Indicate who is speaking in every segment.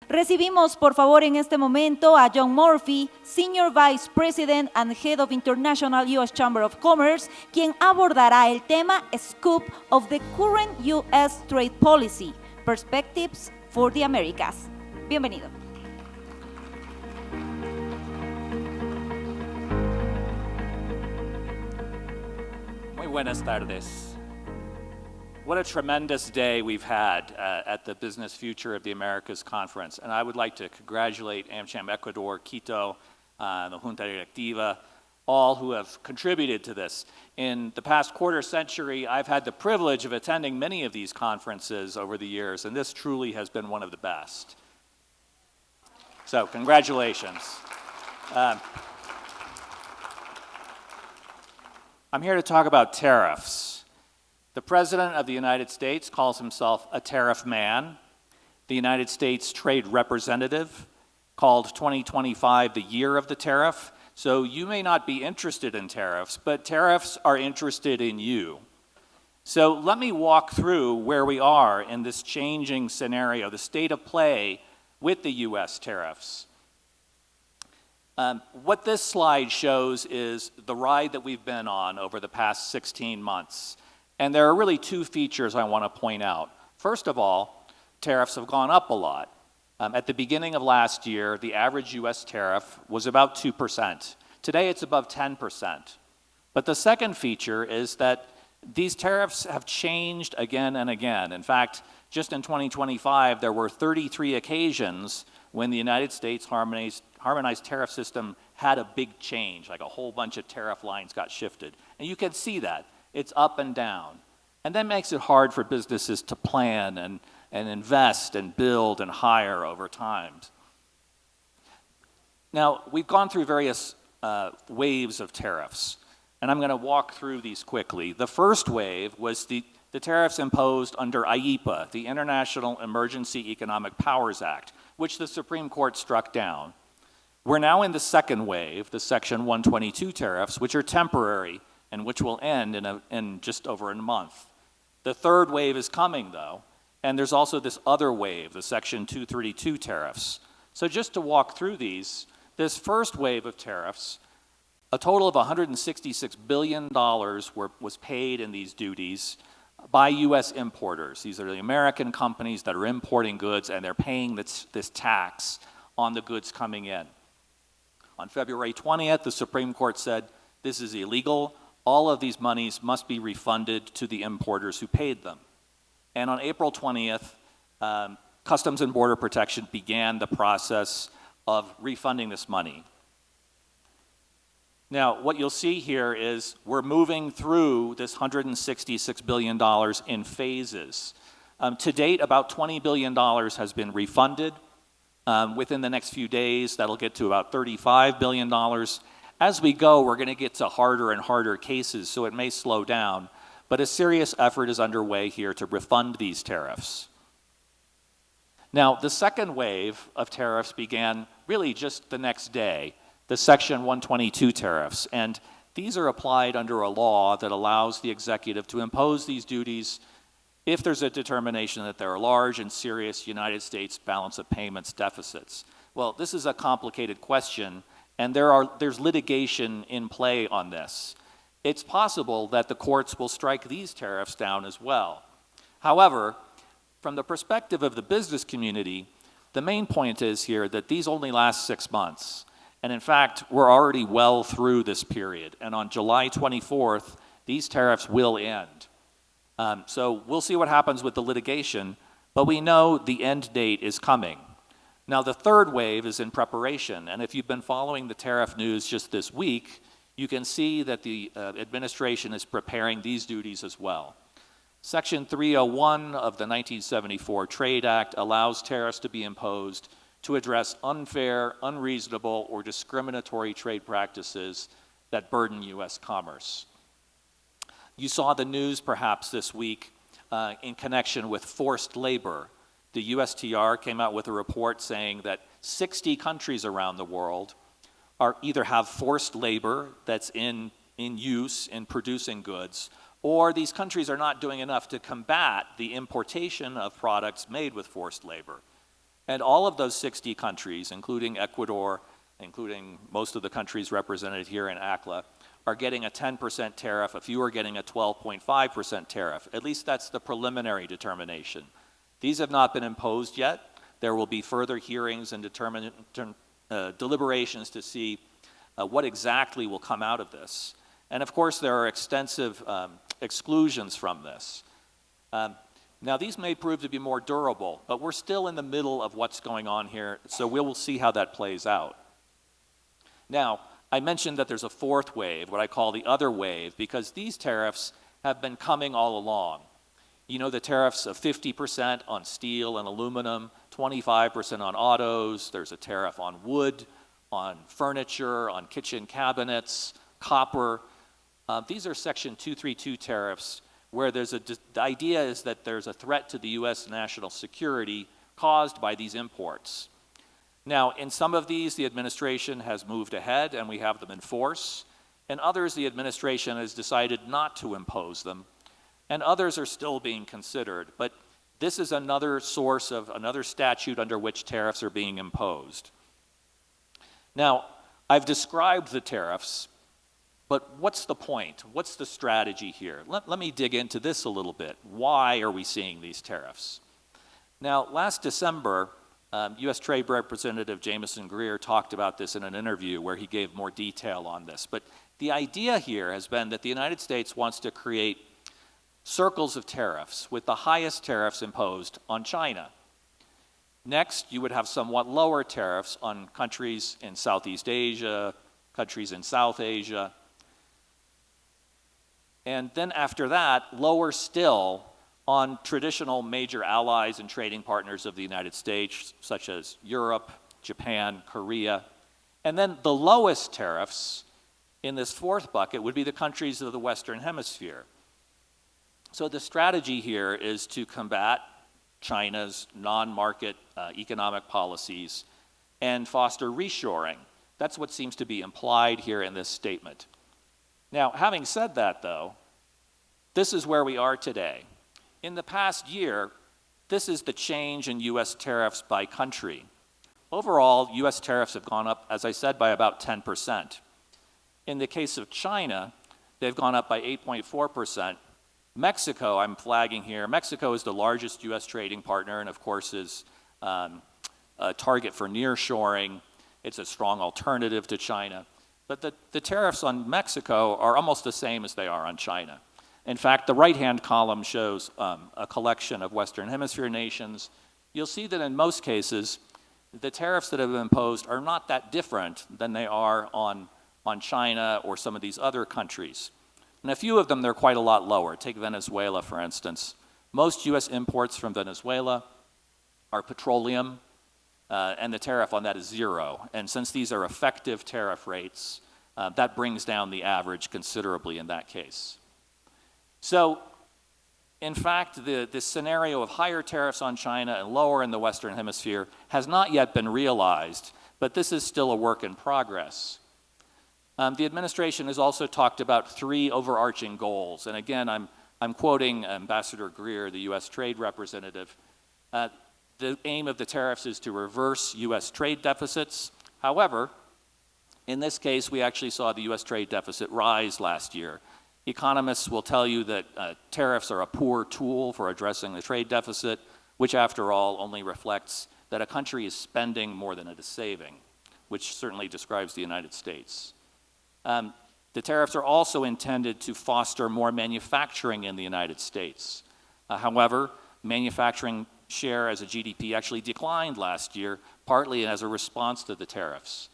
Speaker 1: Recibimos, por favor, en este momento a John Murphy, Senior Vice President and Head of International U.S. Chamber of Commerce, quien abordará el tema Scope of the Current U.S. Trade Policy, Perspectives for the Americas. Bienvenido.
Speaker 2: Muy buenas tardes. What a tremendous day we've had at the Business Future of the Americas Conference. And I would like to congratulate AmCham Ecuador, Quito, the Junta Directiva, all who have contributed to this. In the past quarter century, I've had the privilege of attending many of these conferences over the years, and this truly has been one of the best. So, congratulations. I'm here to talk about tariffs. The President of the United States calls himself a tariff man. The United States Trade Representative called 2025 the year of the tariff. So you may not be interested in tariffs, but tariffs are interested in you. So let me walk through where we are in this changing scenario, the state of play with the U.S. tariffs. What this slide shows is the ride that we've been on over the past 16 months. And there are really two features I want to point out. First of all, tariffs have gone up a lot. At the beginning of last year, the average U.S. tariff was about 2%. Today, it's above 10%. But the second feature is that these tariffs have changed again and again. In fact, just in 2025, there were 33 occasions when the United States harmonized tariff system had a big change, like a whole bunch of tariff lines got shifted. And you can see that. It's up and down. And that makes it hard for businesses to plan and invest and build and hire over time. Now, we've gone through various waves of tariffs, and I'm going to walk through these quickly. The first wave was the tariffs imposed under IEEPA, the International Emergency Economic Powers Act, which the Supreme Court struck down. We're now in the second wave, the Section 122 tariffs, which are temporary and which will end in just over a month. The third wave is coming, though, and there's also this other wave, the Section 232 tariffs. So just to walk through these, this first wave of tariffs, a total of $166 billion was paid in these duties by U.S. importers. These are the American companies that are importing goods, and they're paying this tax on the goods coming in. On February 20th, the Supreme Court said, this is illegal. All of these monies must be refunded to the importers who paid them. And on April 20th, Customs and Border Protection began the process of refunding this money. Now, what you'll see here is we're moving through this $166 billion in phases. To date, about $20 billion has been refunded. Within the next few days, that'll get to about $35 billion. As we go, we're going to get to harder and harder cases, so it may slow down. But a serious effort is underway here to refund these tariffs. Now, the second wave of tariffs began really just the next day, the Section 122 tariffs. And these are applied under a law that allows the executive to impose these duties if there's a determination that there are large and serious United States balance of payments deficits. Well, this is a complicated question, and there's litigation in play on this. It's possible that the courts will strike these tariffs down as well. However, from the perspective of the business community, the main point is here that these only last 6 months. And in fact, we're already well through this period. And on July 24th, these tariffs will end. So we'll see what happens with the litigation, but we know the end date is coming. Now, the third wave is in preparation, and if you've been following the tariff news just this week, you can see that the administration is preparing these duties as well. Section 301 of the 1974 Trade Act allows tariffs to be imposed to address unfair, unreasonable, or discriminatory trade practices that burden U.S. commerce. You saw the news perhaps this week in connection with forced labor. The USTR came out with a report saying that 60 countries around the world either have forced labor that's in use in producing goods, or these countries are not doing enough to combat the importation of products made with forced labor. And all of those 60 countries, including Ecuador, including most of the countries represented here in ACLA, are getting a 10% tariff. A few are getting a 12.5% tariff. At least that's the preliminary determination. These have not been imposed yet. There will be further hearings and deliberations to see what exactly will come out of this. And of course, there are extensive exclusions from this. Now, these may prove to be more durable, but we're still in the middle of what's going on here, so we will see how that plays out. Now, I mentioned that there's a fourth wave, what I call the other wave, because these tariffs have been coming all along. You know, the tariffs of 50% on steel and aluminum, 25% on autos, there's a tariff on wood, on furniture, on kitchen cabinets, copper. These are Section 232 tariffs where the idea is that there's a threat to the U.S. national security caused by these imports. Now, in some of these, the administration has moved ahead and we have them in force. In others, the administration has decided not to impose them. And others are still being considered. But this is another source of another statute under which tariffs are being imposed. Now, I've described the tariffs, but what's the point? What's the strategy here? Let me dig into this a little bit. Why are we seeing these tariffs? Now, last December, U.S. Trade Representative Jameson Greer talked about this in an interview where he gave more detail on this. But the idea here has been that the United States wants to create circles of tariffs with the highest tariffs imposed on China. Next, you would have somewhat lower tariffs on countries in Southeast Asia, countries in South Asia. And then after that, lower still on traditional major allies and trading partners of the United States, such as Europe, Japan, Korea. And then the lowest tariffs in this fourth bucket would be the countries of the Western Hemisphere. So the strategy here is to combat China's non-market economic policies and foster reshoring. That's what seems to be implied here in this statement. Now, having said that, though, this is where we are today. In the past year, this is the change in U.S. tariffs by country. Overall, U.S. tariffs have gone up, as I said, by about 10%. In the case of China, they've gone up by 8.4%. Mexico, I'm flagging here, Mexico is the largest U.S. trading partner and, of course, is a target for nearshoring. It's a strong alternative to China. But the tariffs on Mexico are almost the same as they are on China. In fact, the right-hand column shows a collection of Western Hemisphere nations. You'll see that in most cases, the tariffs that have been imposed are not that different than they are on China or some of these other countries. And a few of them, they're quite a lot lower. Take Venezuela, for instance. Most U.S. imports from Venezuela are petroleum, and the tariff on that is 0. And since these are effective tariff rates, that brings down the average considerably in that case. So, in fact, this scenario of higher tariffs on China and lower in the Western Hemisphere has not yet been realized, but this is still a work in progress. The administration has also talked about 3 overarching goals, and again, I'm quoting Ambassador Greer, the U.S. Trade Representative. The aim of the tariffs is to reverse U.S. trade deficits. However, in this case, we actually saw the U.S. trade deficit rise last year. Economists will tell you that tariffs are a poor tool for addressing the trade deficit, which after all only reflects that a country is spending more than it is saving, which certainly describes the United States. The tariffs are also intended to foster more manufacturing in the United States. However, manufacturing share as a GDP actually declined last year, partly as a response to the tariffs.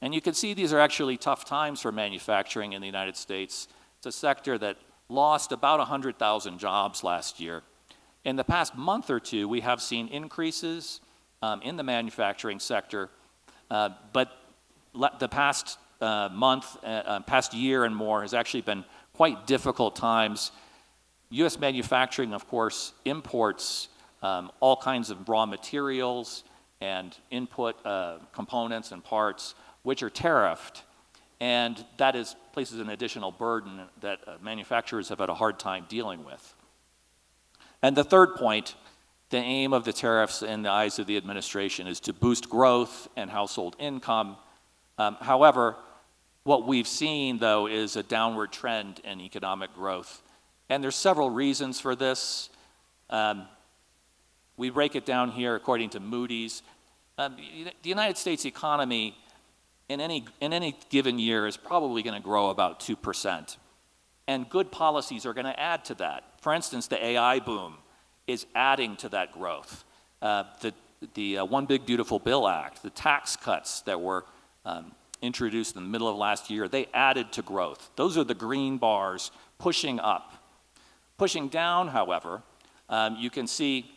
Speaker 2: And you can see these are actually tough times for manufacturing in the United States. It's a sector that lost about 100,000 jobs last year. In the past month or two, we have seen increases in the manufacturing sector, but the past past year and more has actually been quite difficult times. U.S. manufacturing, of course, imports all kinds of raw materials and input components and parts, which are tariffed. And that places an additional burden that manufacturers have had a hard time dealing with. And the third point the aim of the tariffs in the eyes of the administration is to boost growth and household income. However, what we've seen, though, is a downward trend in economic growth. And there's several reasons for this. We break it down here according to Moody's. The United States economy in any given year is probably going to grow about 2%. And good policies are going to add to that. For instance, the AI boom is adding to that growth. The One Big Beautiful Bill Act, the tax cuts that were introduced in the middle of last year, they added to growth. Those are the green bars pushing up. Pushing down, however, you can see,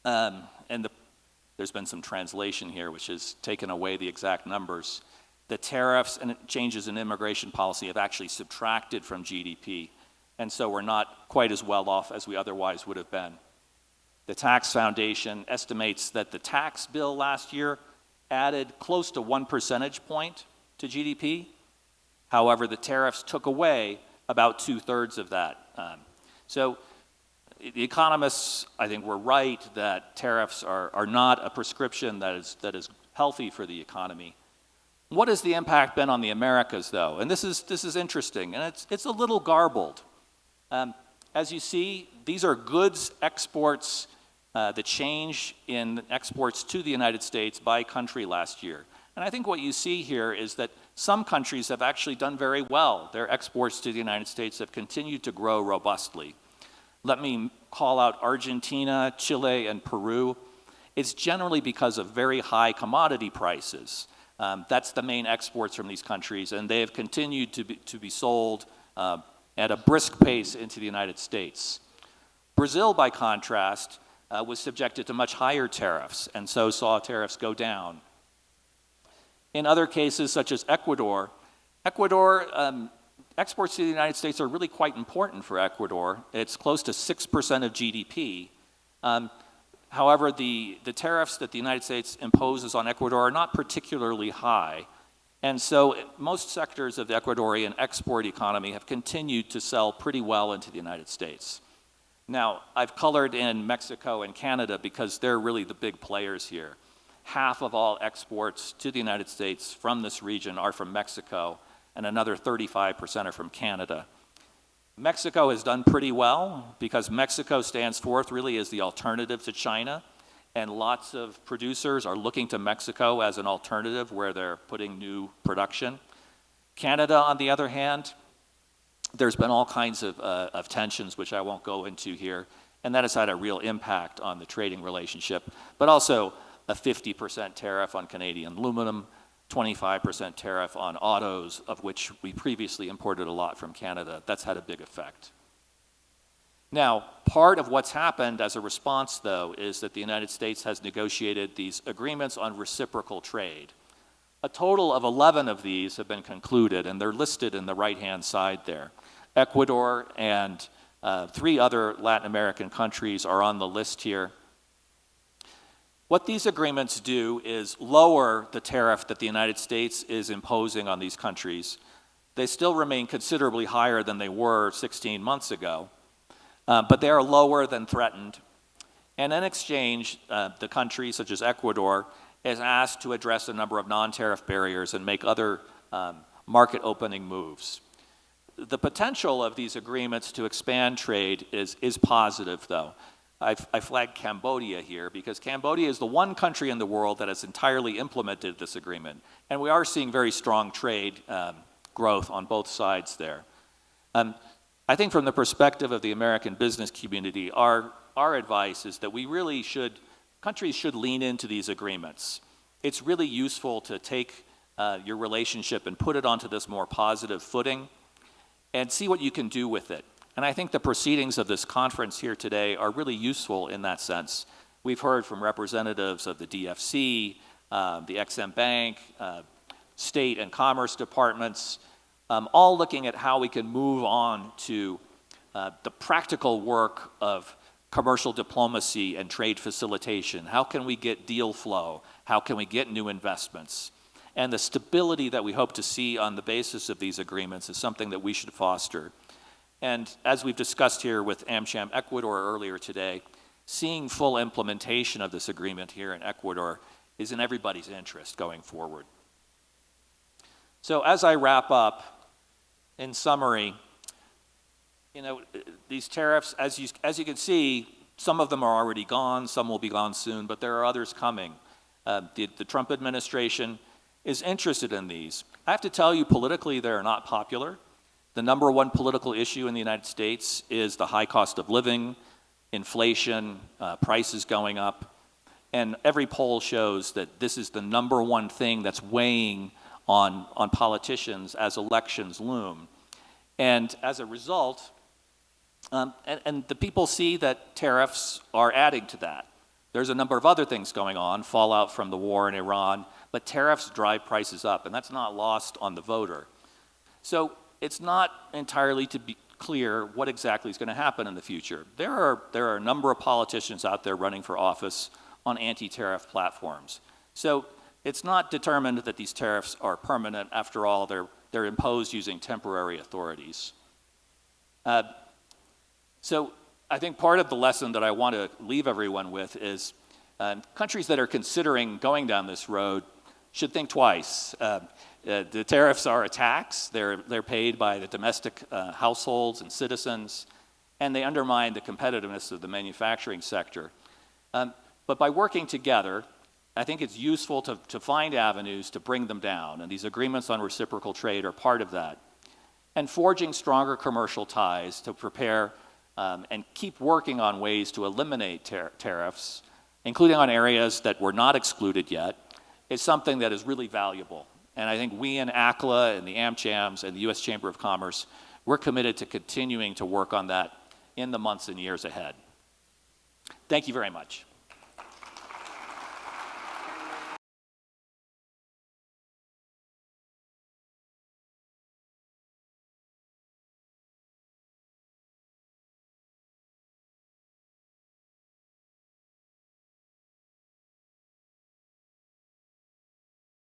Speaker 2: there's been some translation here which has taken away the exact numbers. The tariffs and changes in immigration policy have actually subtracted from GDP, and so we're not quite as well off as we otherwise would have been. The Tax Foundation estimates that the tax bill last year added close to 1 percentage point to GDP. However, the tariffs took away about 2/3 of that. So the economists, I think, were right that tariffs are not a prescription that is healthy for the economy. What has the impact been on the Americas, though? And this is interesting, and it's a little garbled. As you see, these are goods exports, the change in exports to the United States by country last year. And I think what you see here is that some countries have actually done very well. Their exports to the United States have continued to grow robustly. Let me call out Argentina, Chile, and Peru. It's generally because of very high commodity prices. That's the main exports from these countries, and they have continued to be sold at a brisk pace into the United States. Brazil, by contrast, was subjected to much higher tariffs, and so saw tariffs go down. In other cases, such as Ecuador, exports to the United States are really quite important for Ecuador. It's close to 6% of GDP. However, the tariffs that the United States imposes on Ecuador are not particularly high. And so most sectors of the Ecuadorian export economy have continued to sell pretty well into the United States. Now, I've colored in Mexico and Canada because they're really the big players here. Half of all exports to the United States from this region are from Mexico, and another 35% are from Canada. Mexico has done pretty well because Mexico stands forth really as the alternative to China, and lots of producers are looking to Mexico as an alternative where they're putting new production. Canada, on the other hand, there's been all kinds of tensions, which I won't go into here, and that has had a real impact on the trading relationship, but also a 50% tariff on Canadian aluminum, 25% tariff on autos, of which we previously imported a lot from Canada. That's had a big effect. Now, part of what's happened as a response, though, is that the United States has negotiated these agreements on reciprocal trade. A total of 11 of these have been concluded, and they're listed in the right-hand side there. Ecuador and 3 other Latin American countries are on the list here. What these agreements do is lower the tariff that the United States is imposing on these countries. They still remain considerably higher than they were 16 months ago, but they are lower than threatened. And in exchange, the country, such as Ecuador, is asked to address a number of non-tariff barriers and make other market opening moves. The potential of these agreements to expand trade is positive, though. I flagged Cambodia here because Cambodia is the one country in the world that has entirely implemented this agreement. And we are seeing very strong trade growth on both sides there. I think from the perspective of the American business community, our advice is that countries should lean into these agreements. It's really useful to take your relationship and put it onto this more positive footing and see what you can do with it. And I think the proceedings of this conference here today are really useful in that sense. We've heard from representatives of the DFC, the Ex-Im Bank, state and commerce departments, all looking at how we can move on to the practical work of commercial diplomacy and trade facilitation. How can we get deal flow? How can we get new investments? And the stability that we hope to see on the basis of these agreements is something that we should foster. And as we've discussed here with AmCham Ecuador earlier today, seeing full implementation of this agreement here in Ecuador is in everybody's interest going forward. So as I wrap up, in summary, these tariffs, as you can see, some of them are already gone, some will be gone soon, but there are others coming. The Trump administration is interested in these. I have to tell you, politically, they're not popular. The number one political issue in the United States is the high cost of living, inflation, prices going up, and every poll shows that this is the number one thing that's weighing on politicians as elections loom. And as a result, and the people see that tariffs are adding to that. There's a number of other things going on, fallout from the war in Iran, but tariffs drive prices up, and that's not lost on the voter. So it's not entirely to be clear what exactly is going to happen in the future. There are a number of politicians out there running for office on anti-tariff platforms. So it's not determined that these tariffs are permanent. After all, they're imposed using temporary authorities. So I think part of the lesson that I want to leave everyone with is countries that are considering going down this road should think twice. The tariffs are a tax. They're paid by the domestic households and citizens, and they undermine the competitiveness of the manufacturing sector. But by working together, I think it's useful to find avenues to bring them down, and these agreements on reciprocal trade are part of that. And forging stronger commercial ties to prepare and keep working on ways to eliminate tariffs, including on areas that were not excluded yet, is something that is really valuable. And I think we in ACLA and the AmChams and the U.S. Chamber of Commerce, we're committed to continuing to work on that in the months and years ahead. Thank you very much.